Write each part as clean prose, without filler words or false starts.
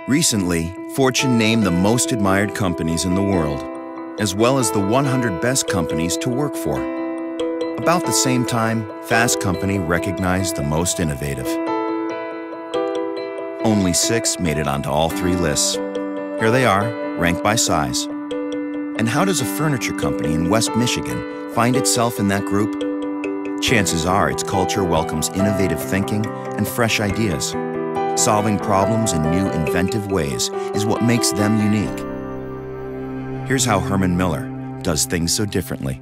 Recently, Fortune named the most admired companies in the world, as well as the 100 best companies to work for. About the same time, Fast Company recognized the most innovative. Only 6 made it onto all 3 lists. Here they are, ranked by size. And how does a furniture company in West Michigan find itself in that group? Chances are its culture welcomes innovative thinking and fresh ideas. Solving problems in new, inventive ways is what makes them unique. Here's how Herman Miller does things so differently.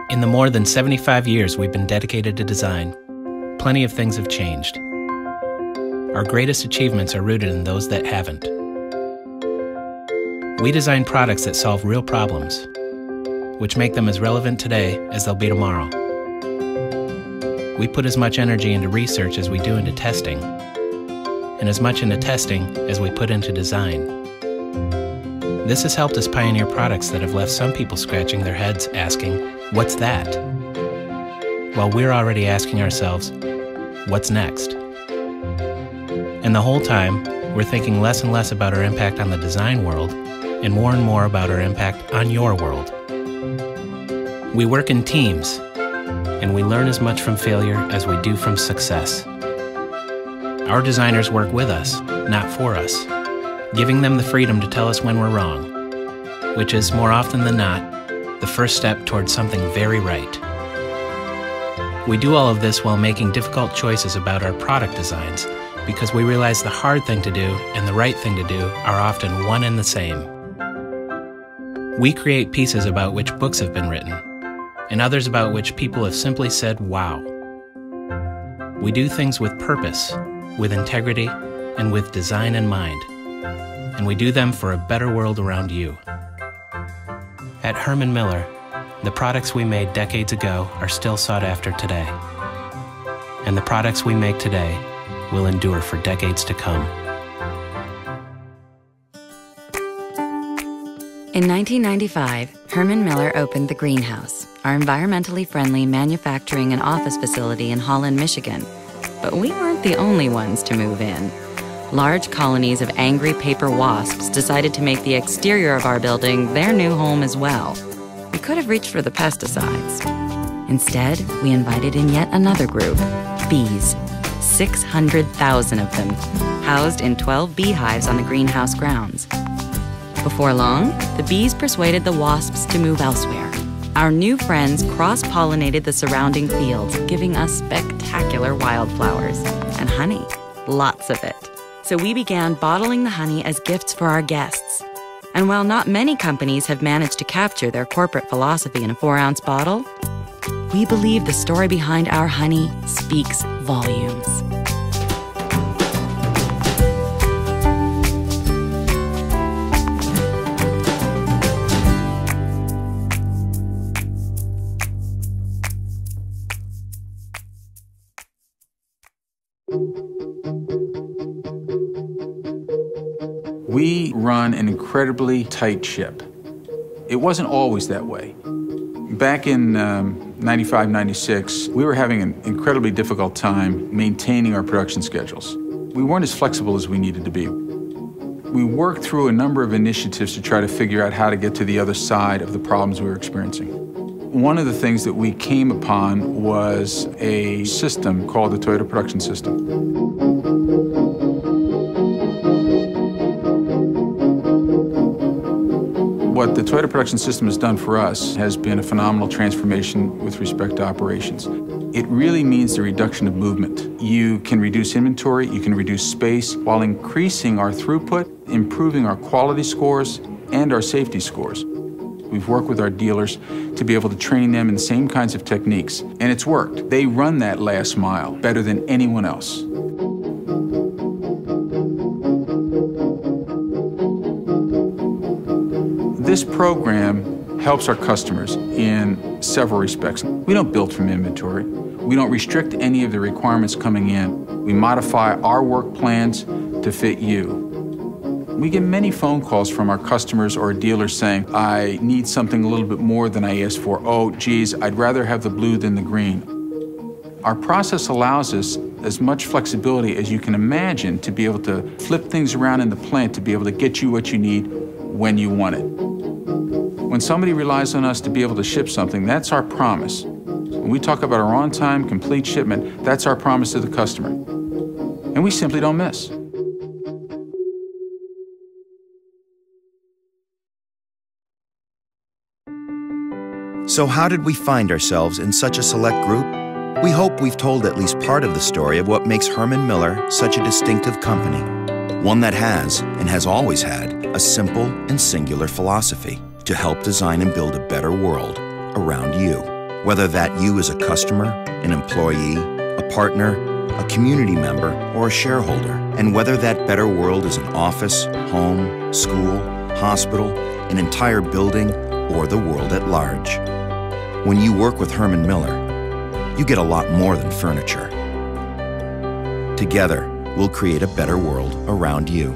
In the more than 75 years we've been dedicated to design, plenty of things have changed. Our greatest achievements are rooted in those that haven't. We design products that solve real problems, which make them as relevant today as they'll be tomorrow. We put as much energy into research as we do into testing, and as much into testing as we put into design. This has helped us pioneer products that have left some people scratching their heads asking, "What's that?" While we're already asking ourselves, "What's next?" And the whole time, we're thinking less and less about our impact on the design world and more about our impact on your world. We work in teams, and we learn as much from failure as we do from success. Our designers work with us, not for us, giving them the freedom to tell us when we're wrong, which is, more often than not, the first step towards something very right. We do all of this while making difficult choices about our product designs because we realize the hard thing to do and the right thing to do are often one and the same. We create pieces about which books have been written, and others about which people have simply said, "Wow." We do things with purpose, with integrity, and with design in mind. And we do them for a better world around you. At Herman Miller, the products we made decades ago are still sought after today. And the products we make today will endure for decades to come. In 1995, Herman Miller opened the Greenhouse, our environmentally friendly manufacturing and office facility in Holland, Michigan. But we weren't the only ones to move in. Large colonies of angry paper wasps decided to make the exterior of our building their new home as well. We could have reached for the pesticides. Instead, we invited in yet another group, bees. 600,000 of them, housed in 12 beehives on the greenhouse grounds. Before long, the bees persuaded the wasps to move elsewhere. Our new friends cross-pollinated the surrounding fields, giving us spectacular wildflowers. And honey, lots of it. So we began bottling the honey as gifts for our guests. And while not many companies have managed to capture their corporate philosophy in a 4-ounce bottle, we believe the story behind our honey speaks volumes. We run an incredibly tight ship. It wasn't always that way. Back in 95, 96, we were having an incredibly difficult time maintaining our production schedules. We weren't as flexible as we needed to be. We worked through a number of initiatives to try to figure out how to get to the other side of the problems we were experiencing. One of the things that we came upon was a system called the Toyota Production System. What the Toyota Production System has done for us has been a phenomenal transformation with respect to operations. It really means the reduction of movement. You can reduce inventory, you can reduce space, while increasing our throughput, improving our quality scores, and our safety scores. We've worked with our dealers to be able to train them in the same kinds of techniques, and it's worked. They run that last mile better than anyone else. This program helps our customers in several respects. We don't build from inventory. We don't restrict any of the requirements coming in. We modify our work plans to fit you. We get many phone calls from our customers or dealers saying, "I need something a little bit more than I asked for. Oh, geez, I'd rather have the blue than the green." Our process allows us as much flexibility as you can imagine to be able to flip things around in the plant to be able to get you what you need when you want it. When somebody relies on us to be able to ship something, that's our promise. When we talk about our on-time, complete shipment, that's our promise to the customer. And we simply don't miss. So how did we find ourselves in such a select group? We hope we've told at least part of the story of what makes Herman Miller such a distinctive company. One that has, and has always had, a simple and singular philosophy to help design and build a better world around you. Whether that you is a customer, an employee, a partner, a community member, or a shareholder. And whether that better world is an office, home, school, hospital, an entire building, or the world at large. When you work with Herman Miller, you get a lot more than furniture. Together, we'll create a better world around you.